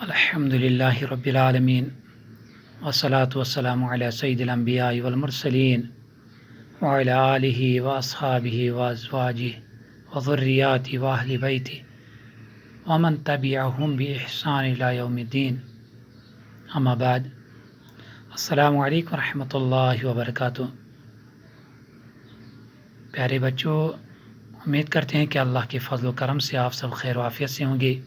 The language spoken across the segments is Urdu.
الحمدللہ رب العالمین والصلاة والسلام علی سید الانبیاء والمرسلین وعلی آلہ واصحابہ وازواجہ وذریاتہ واہل بیتہ ومن تبعہم بإحسان الی یوم الدین، اما بعد۔ السلام علیکم ورحمۃ اللہ وبرکاتہ۔ پیارے بچوں، امید کرتے ہیں کہ اللہ کے فضل و کرم سے آپ سب خیر و عافیت سے ہوں گے۔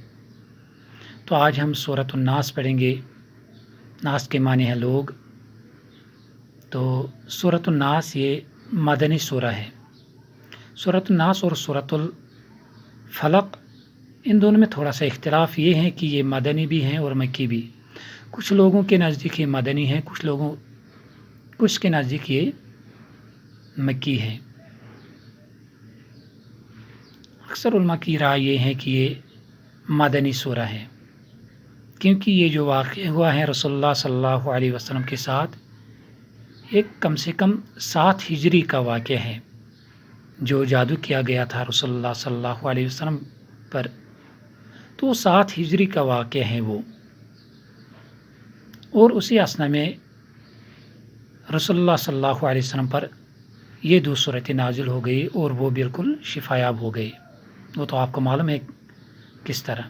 تو آج ہم سورۃ الناس پڑھیں گے۔ ناس کے معنی ہے لوگ۔ تو سورۃ الناس یہ مدنی سورہ ہے۔ سورۃ الناس اور سورۃ الفلق ان دونوں میں تھوڑا سا اختلاف یہ ہے کہ یہ مدنی بھی ہیں اور مکی بھی۔ کچھ لوگوں کے نزدیک یہ مدنی ہیں، کچھ کے نزدیک یہ مکی ہے۔ اکثر علماء کی رائے یہ ہے کہ یہ مدنی سورہ ہے، کیونکہ یہ جو واقعہ ہوا ہے رسول اللہ صلی اللہ علیہ وسلم کے ساتھ، ایک کم سے کم 7 ہجری کا واقعہ ہے، جو جادو کیا گیا تھا رسول اللہ صلی اللہ علیہ وسلم پر۔ تو 7 ہجری کا واقعہ ہے وہ، اور اسی اثنا میں رسول اللہ صلی اللہ علیہ وسلم پر یہ 2 صورتیں نازل ہو گئی اور وہ بالکل شفایاب ہو گئی۔ وہ تو آپ کو معلوم ہے کس طرح۔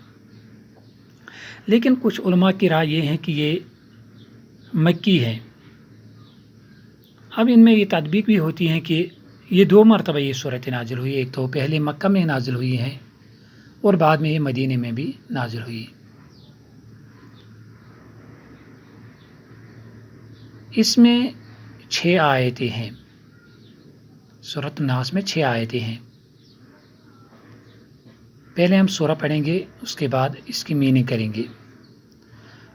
لیکن کچھ علماء کی رائے یہ ہے کہ یہ مکی ہے۔ اب ان میں یہ تطبیق بھی ہوتی ہے کہ یہ 2 مرتبہ یہ صورت نازل ہوئی، ایک تو پہلے مکہ میں نازل ہوئی ہے اور بعد میں یہ مدینے میں بھی نازل ہوئی۔ اس میں 6 آیتیں ہیں۔ سورۃ الناس میں 6 آیتیں ہیں۔ پہلے ہم سورہ پڑھیں گے، اس کے بعد اس کی میننگ کریں گے۔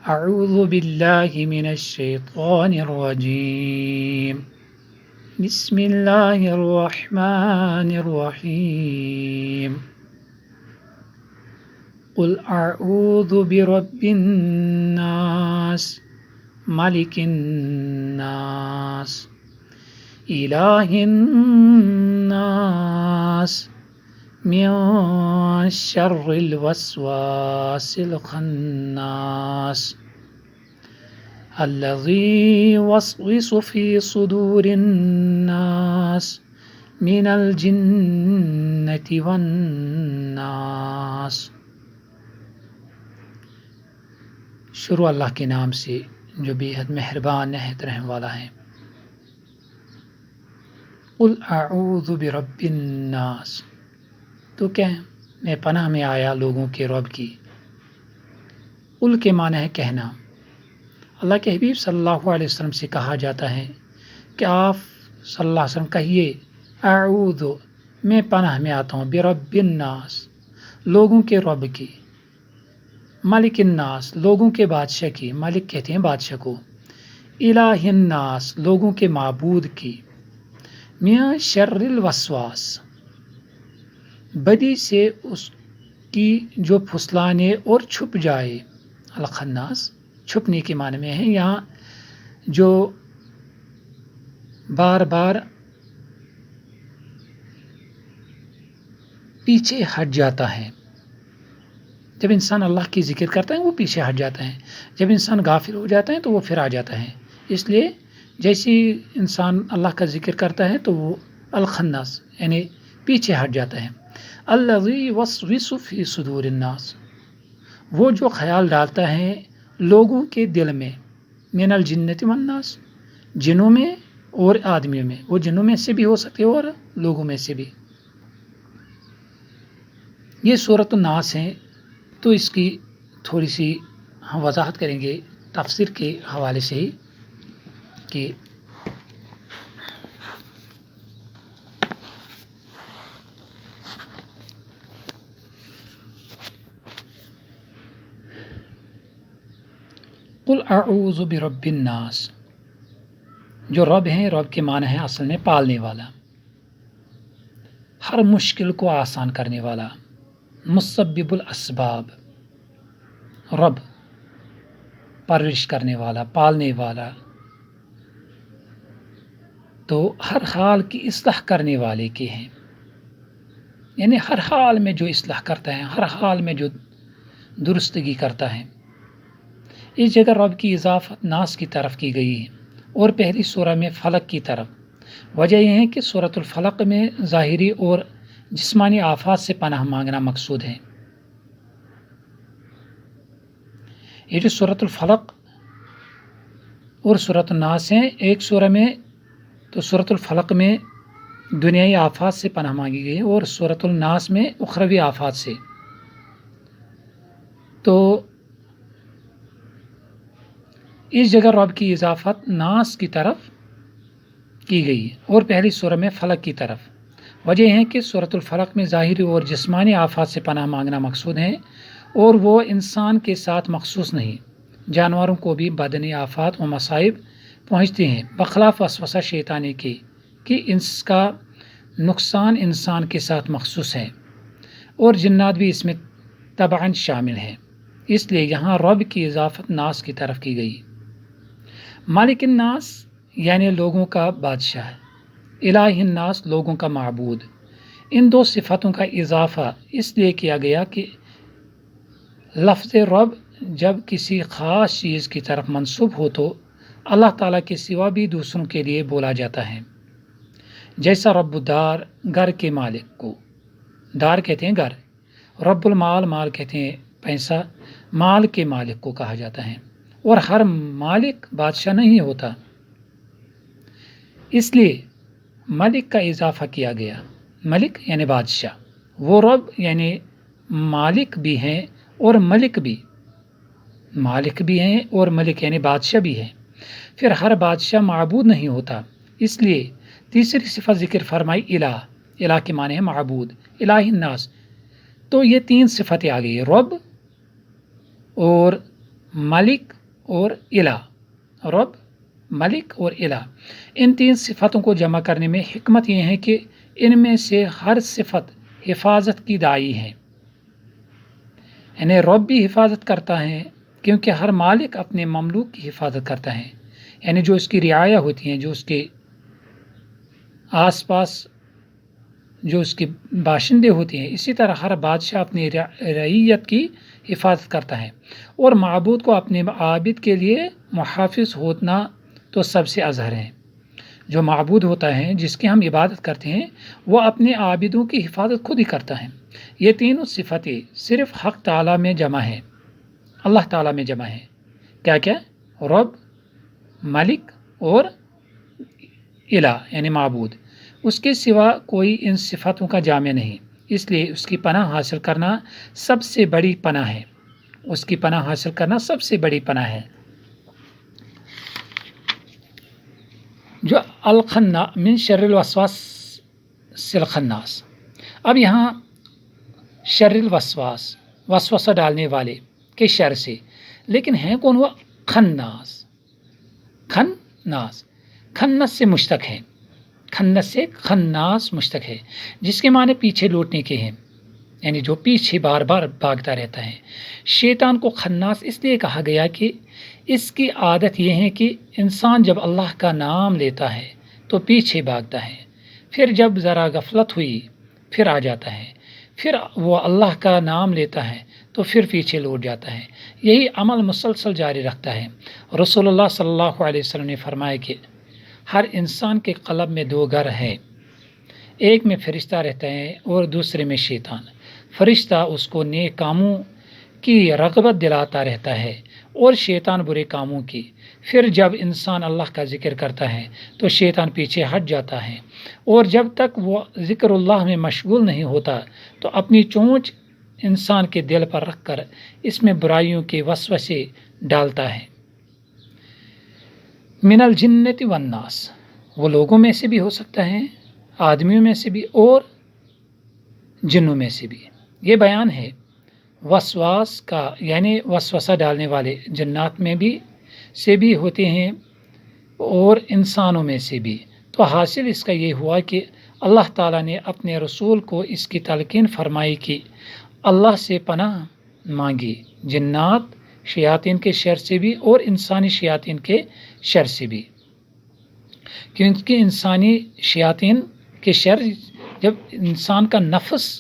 اعوذ باللہ من الشیطان الرجیم، بسم اللہ الرحمن الرحیم، قل اعوذ برب الناس، ملک الناس، الہ الناس، من شر الوسواس الخناس، الذي يوسوس في صدور الناس من الجنة والناس۔ شروع اللہ کے نام سے جو بے حد مہربان نہایت رحم والا ہے۔ قل اعوذ برب الناس، تو کیا میں پناہ میں آیا لوگوں کے رب کی۔ قل کے معنی ہے کہنا۔ اللہ کے حبیب صلی اللہ علیہ وسلم سے کہا جاتا ہے کہ آپ صلی اللہ علیہ وسلم کہیے اعوذ، میں پناہ میں آتا ہوں، برب الناس، لوگوں کے رب کی، ملک الناس، لوگوں کے بادشاہ کی، ملک کہتے ہیں بادشاہ کو، الہ الناس، لوگوں کے معبود کی، من شر الوسواس، بدی سے اس کی جو پھسلانے اور چھپ جائے، الخناس چھپنے کے معنی میں ہے یہاں، جو بار بار پیچھے ہٹ جاتا ہے۔ جب انسان اللہ کی ذکر کرتا ہے وہ پیچھے ہٹ جاتا ہے، جب انسان غافل ہو جاتا ہے تو وہ پھر آ جاتا ہے۔ اس لیے جیسے انسان اللہ کا ذکر کرتا ہے تو وہ الخناس یعنی پیچھے ہٹ جاتا ہے۔ الذی یوسوس فی صدور الناس، وہ جو خیال ڈالتا ہے لوگوں کے دل میں، من الجنۃ والناس، جنوں میں اور آدمیوں میں، وہ جنوں میں سے بھی ہو سکتے اور لوگوں میں سے بھی۔ یہ سورۃ الناس ہے، تو اس کی تھوڑی سی ہم وضاحت کریں گے تفسیر کے حوالے سے ہی کہ قل اعوذ برب الناس، جو رب ہیں، رب کے معنی ہے اصل میں پالنے والا، ہر مشکل کو آسان کرنے والا، مسبب الاسباب، رب پرورش کرنے والا، پالنے والا، تو ہر حال کی اصلاح کرنے والے کے ہیں، یعنی ہر حال میں جو اصلاح کرتا ہے، ہر حال میں جو درستگی کرتا ہے، اس جگہ رب کی اضافت ناس کی طرف کی گئی ہے اور پہلی سورہ میں فلق کی طرف۔ وجہ یہ ہے کہ سورۃ الفلق میں ظاہری اور جسمانی آفات سے پناہ مانگنا مقصود ہے۔ یہ جو سورۃ الفلق اور سورۃ الناس ہیں، ایک سورہ میں تو سورۃ الفلق میں دنیائی آفات سے پناہ مانگی گئی اور سورۃ الناس میں اخروی آفات سے۔ تو اس جگہ رب کی اضافت ناس کی طرف کی گئی اور پہلی سورہ میں فلق کی طرف۔ وجہ یہ ہے کہ سورۃ الفلق میں ظاہری اور جسمانی آفات سے پناہ مانگنا مقصود ہے اور وہ انسان کے ساتھ مخصوص نہیں، جانوروں کو بھی بدنی آفات و مصائب پہنچتے ہیں بخلاف وسوسہ شیطانی کے کہ اس کا نقصان انسان کے ساتھ مخصوص ہے، اور جنات بھی اس میں تبعاً شامل ہیں، اس لیے یہاں رب کی اضافت ناس کی طرف کی گئی۔ مالک الناس یعنی لوگوں کا بادشاہ، الہ الناس لوگوں کا معبود، ان دو صفتوں کا اضافہ اس لیے کیا گیا کہ لفظ رب جب کسی خاص چیز کی طرف منسوب ہو تو اللہ تعالیٰ کے سوا بھی دوسروں کے لیے بولا جاتا ہے، جیسا رب الدار گھر کے مالک کو، دار کہتے ہیں گھر، رب المال مال کہتے ہیں پیسہ، مال کے مالک کو کہا جاتا ہے، اور ہر مالک بادشاہ نہیں ہوتا، اس لیے ملک کا اضافہ کیا گیا۔ ملک یعنی بادشاہ، وہ رب یعنی مالک بھی ہیں اور ملک بھی، مالک بھی ہیں اور ملک یعنی بادشاہ بھی ہے۔ پھر ہر بادشاہ معبود نہیں ہوتا، اس لیے تیسری صفت ذکر فرمائی الہ، الہ کے معنی ہے معبود، الہ الناس۔ تو یہ تین صفتیں آ گئی، رب اور ملک اور الہ، رب ملک اور الہ۔ ان تین صفتوں کو جمع کرنے میں حکمت یہ ہے کہ ان میں سے ہر صفت حفاظت کی داعی ہے، یعنی رب بھی حفاظت کرتا ہے کیونکہ ہر مالک اپنے مملوک کی حفاظت کرتا ہے، یعنی جو اس کی رعایا ہوتی ہیں، جو اس کے آس پاس جو اس کے باشندے ہوتے ہیں، اسی طرح ہر بادشاہ اپنی رعیت کی حفاظت کرتا ہے، اور معبود کو اپنے عابد کے لیے محافظ ہونا تو سب سے اظہر ہے۔ جو معبود ہوتا ہے جس کی ہم عبادت کرتے ہیں، وہ اپنے عابدوں کی حفاظت خود ہی کرتا ہے۔ یہ تینوں صفتیں صرف حق تعالیٰ میں جمع ہیں، اللہ تعالیٰ میں جمع ہے۔ کیا کیا؟ رب، ملک اور الہ یعنی معبود، اس کے سوا کوئی ان صفتوں کا جامع نہیں، اس لیے اس کی پناہ حاصل کرنا سب سے بڑی پناہ ہے، اس کی پناہ حاصل کرنا سب سے بڑی پناہ ہے۔ جو من شر الوسواس الخناس، اب یہاں شر الوسواس، وسوسہ ڈالنے والے کے شر سے، لیکن ہیں کون وہ؟ خناس، خناس، خنس سے مشتق ہے، خنس سے خناس مشتق ہے، جس کے معنی پیچھے لوٹنے کے ہیں، یعنی جو پیچھے بار بار بھاگتا رہتا ہے۔ شیطان کو خناس اس لیے کہا گیا کہ اس کی عادت یہ ہے کہ انسان جب اللہ کا نام لیتا ہے تو پیچھے بھاگتا ہے، پھر جب ذرا غفلت ہوئی پھر آ جاتا ہے، پھر وہ اللہ کا نام لیتا ہے تو پھر پیچھے لوٹ جاتا ہے، یہی عمل مسلسل جاری رکھتا ہے۔ رسول اللہ صلی اللہ علیہ وسلم نے فرمایا کہ ہر انسان کے قلب میں دو گھر ہیں، ایک میں فرشتہ رہتا ہے اور دوسرے میں شیطان۔ فرشتہ اس کو نیک کاموں کی رغبت دلاتا رہتا ہے اور شیطان برے کاموں کی۔ پھر جب انسان اللہ کا ذکر کرتا ہے تو شیطان پیچھے ہٹ جاتا ہے، اور جب تک وہ ذکر اللہ میں مشغول نہیں ہوتا تو اپنی چونچ انسان کے دل پر رکھ کر اس میں برائیوں کے وسوسے ڈالتا ہے۔ من الجنت والناس، وہ لوگوں میں سے بھی ہو سکتا ہے، آدمیوں میں سے بھی اور جنوں میں سے بھی۔ یہ بیان ہے وسواس کا، یعنی وسوسہ ڈالنے والے جنات میں بھی سے بھی ہوتے ہیں اور انسانوں میں سے بھی۔ تو حاصل اس کا یہ ہوا کہ اللہ تعالیٰ نے اپنے رسول کو اس کی تلقین فرمائی کہ اللہ سے پناہ مانگی، جنات شیاطین کے شر سے بھی اور انسانی شیاطین کے شر سے بھی، کیونکہ انسانی شیاطین کے شر، جب انسان کا نفس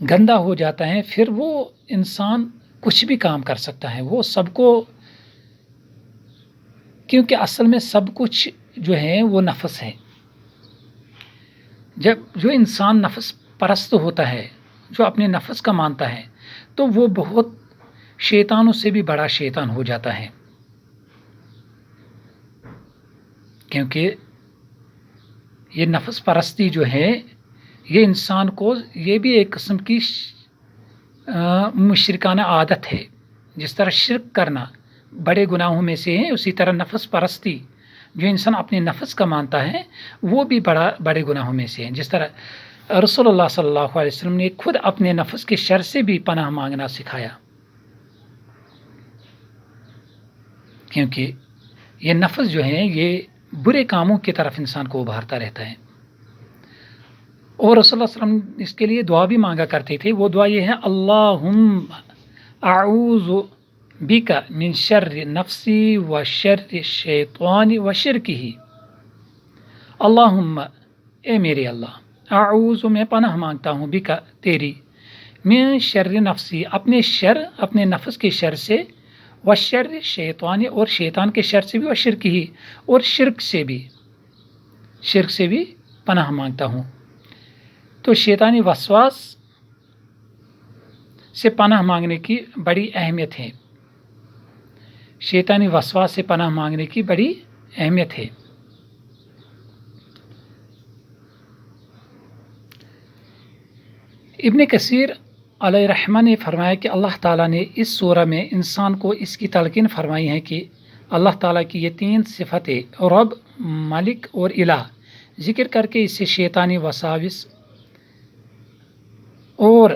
گندا ہو جاتا ہے پھر وہ انسان کچھ بھی کام کر سکتا ہے، وہ سب کو، کیونکہ اصل میں سب کچھ جو ہے وہ نفس ہے. جب جو انسان نفس پرست ہوتا ہے، جو اپنے نفس کا مانتا ہے، تو وہ بہت شیطانوں سے بھی بڑا شیطان ہو جاتا ہے. کیونکہ یہ نفس پرستی جو ہے یہ انسان کو، یہ بھی ایک قسم کی مشرکانہ عادت ہے. جس طرح شرک کرنا بڑے گناہوں میں سے ہے، اسی طرح نفس پرستی جو انسان اپنے نفس کا مانتا ہے وہ بھی بڑے گناہوں میں سے ہے. جس طرح رسول اللہ صلی اللہ علیہ وسلم نے خود اپنے نفس کے شر سے بھی پناہ مانگنا سکھایا، کیونکہ یہ نفس جو ہے یہ برے کاموں کی طرف انسان کو ابھارتا رہتا ہے. اور رسول اللہ صلی اللہ علیہ وسلم اس کے لیے دعا بھی مانگا کرتے تھے. وہ دعا یہ ہے: اللہم اعوذ بک من شر نفسی و شر الشیطان و شرکہ. اللہم، اے میرے اللہ، اعوذ، میں پناہ مانگتا ہوں، بک، تیری، من شر نفسی، اپنے شر، اپنے نفس کے شر سے، و شر شیطان، اور شیطان کے شر سے بھی، و شرک ہی، اور شرک سے بھی پناہ مانگتا ہوں. تو شیطانی وسواس سے پناہ مانگنے کی بڑی اہمیت ہے. شیطانی وسواس سے پناہ مانگنے کی بڑی اہمیت ہے. ابن کثیر علیہ رحمہ نے فرمایا کہ اللہ تعالیٰ نے اس سورہ میں انسان کو اس کی تلقین فرمائی ہے کہ اللہ تعالیٰ کی یہ 3 صفتیں، رب، مالک اور الہ، ذکر کر کے اس سے شیطانی وساوس اور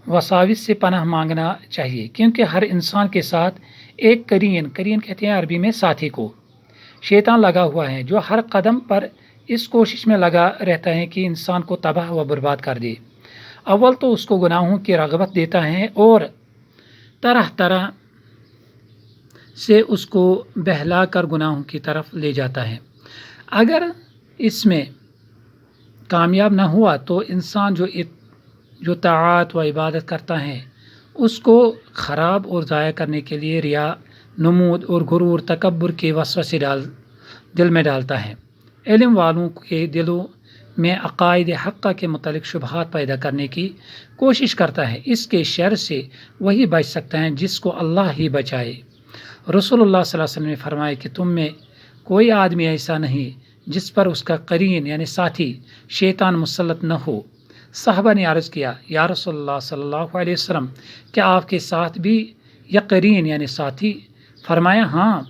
وساوس سے پناہ مانگنا چاہیے. کیونکہ ہر انسان کے ساتھ ایک کرین کہتے ہیں عربی میں ساتھی کو، شیطان لگا ہوا ہے، جو ہر قدم پر اس کوشش میں لگا رہتا ہے کہ انسان کو تباہ و برباد کر دے. اول تو اس کو گناہوں کی رغبت دیتا ہے اور طرح طرح سے اس کو بہلا کر گناہوں کی طرف لے جاتا ہے. اگر اس میں کامیاب نہ ہوا تو انسان جو طاعات و عبادت کرتا ہے اس کو خراب اور ضائع کرنے کے لیے ریا، نمود اور غرور، تکبر کے وسوسے دل میں ڈالتا ہے. علم والوں کے دلوں میں عقائد حقہ کے متعلق شبہات پیدا کرنے کی کوشش کرتا ہے. اس کے شر سے وہی بچ سکتا ہے جس کو اللہ ہی بچائے. رسول اللہ صلی اللہ علیہ وسلم نے فرمایا کہ تم میں کوئی آدمی ایسا نہیں جس پر اس کا قرین یعنی ساتھی شیطان مسلط نہ ہو. صحابہ نے عرض کیا: یا رسول اللہ صلی اللہ علیہ وسلم، کیا آپ کے ساتھ بھی یہ قرین یعنی ساتھی؟ فرمایا: ہاں،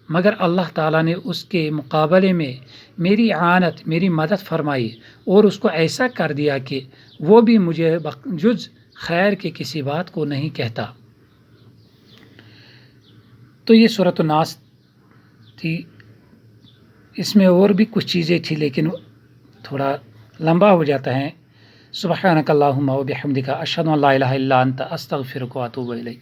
مگر اللہ تعالیٰ نے اس کے مقابلے میں میری اعانت، میری مدد فرمائی اور اس کو ایسا کر دیا کہ وہ بھی مجھے جز خیر کے کسی بات کو نہیں کہتا. تو یہ سورۃ الناس تھی. اس میں اور بھی کچھ چیزیں تھیں لیکن تھوڑا لمبا ہو جاتا ہے. سبحانک اللہم و بحمدک، اشہد ان لا الہ الا انت، استغفرک و اتوب الیک.